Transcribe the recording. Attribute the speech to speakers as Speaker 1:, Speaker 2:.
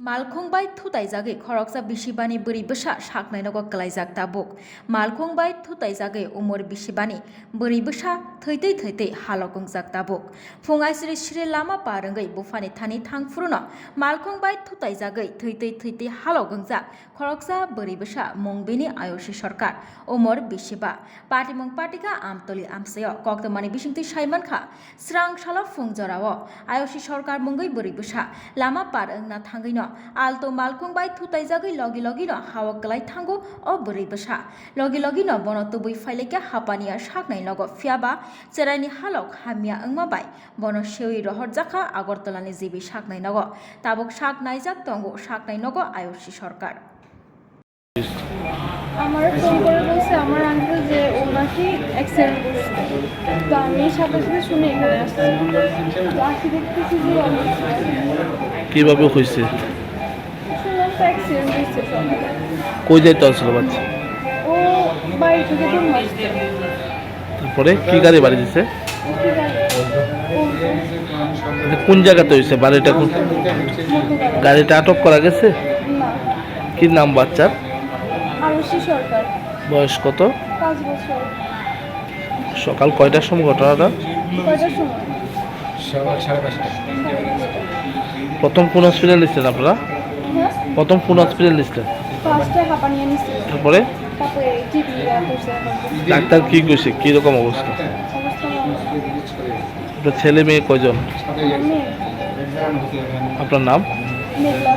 Speaker 1: मालखंबाय थुताइजागै खरकसा बिसिबानि बोरि बोसा साकनायनगो कलाइजाक ताबुक मालखंबाय थुताइजागै उमर बिसिबानि बोरि बोसा थैतै थैतै हालगंजाक ताबुक फुङाइ सिरि सिरि लामा पारंगै बुफानि थानि थांफुरुनो मालखंबाय थुताइजागै थैतै थैतै हालगंजाक खरकसा बोरि बोसा मंबिनि आयुषि सरकार उमर बिसिबा पाटिमं पाटिका आमतली आमसेय कक्तमानि बिसिंथि साइमानखा स्रां साला फुंजराव आयुषि सरकार मंगै बोरि बोसा लामा पारंना थांगैनो आलतो मालखंबाय थुताइजागै लगी लगीनो हावक गलाय थांगो अ बोरै बसा लगी लगीनो बन तुबै फाइलेके हापानिया साकनाय नगो फियाबा चेराइनि हालक हामिया अंमाबाय बन सेवि रहर जाखा আগরতলাनि जिबि साकनाय नगो ताबुक साकनाय जाक तंगो साकनाय नगो आयुषि सरकार
Speaker 2: আমার ফোন করে বলছে আমার আঙ্কেল যে ওর নাকি অ্যাক্সিডেন্ট করছে তো আমি সাথে সাথে শুনে এখানে আসছি তো আসি দেখতেছি যে
Speaker 3: কিভাবে হয়েছে
Speaker 2: শুনলাম তো অ্যাক্সিডেন্ট হয়েছে
Speaker 3: কই যাইতে আসছিল বাচ্চা
Speaker 2: ও বাড়ি থেকে দূর আসছে
Speaker 3: তারপরে কি গাড়ি বাড়ি দিছে কোন জায়গাতে হয়েছে বাড়িটা কোন গাড়িটা আটক করা গেছে
Speaker 2: না
Speaker 3: কি নাম বাচ্চার
Speaker 2: আরুষি সরকার
Speaker 3: বয়স কত
Speaker 2: 5 বছর
Speaker 3: সকাল কয়টার সময় ঘটনাটা
Speaker 2: কয়টার সময়
Speaker 4: সকাল 5:30
Speaker 3: প্রথম কোন হসপিটাল নিচ্ছেন আপনারা
Speaker 2: হ্যাঁ
Speaker 3: প্রথম কোন হসপিটাল নিচ্ছেন
Speaker 2: ফার্স্টে হাঁপানিয়া নিছিল
Speaker 3: তারপরে
Speaker 2: তারপরে টিভি করছে
Speaker 3: ডাক্তার কি কইছে কি রকম অবস্থা
Speaker 2: অবস্থা
Speaker 3: আপনার ছেলে মেয়ে কয়জন
Speaker 2: মেয়ে
Speaker 3: আপনার নাম
Speaker 2: মেঘলা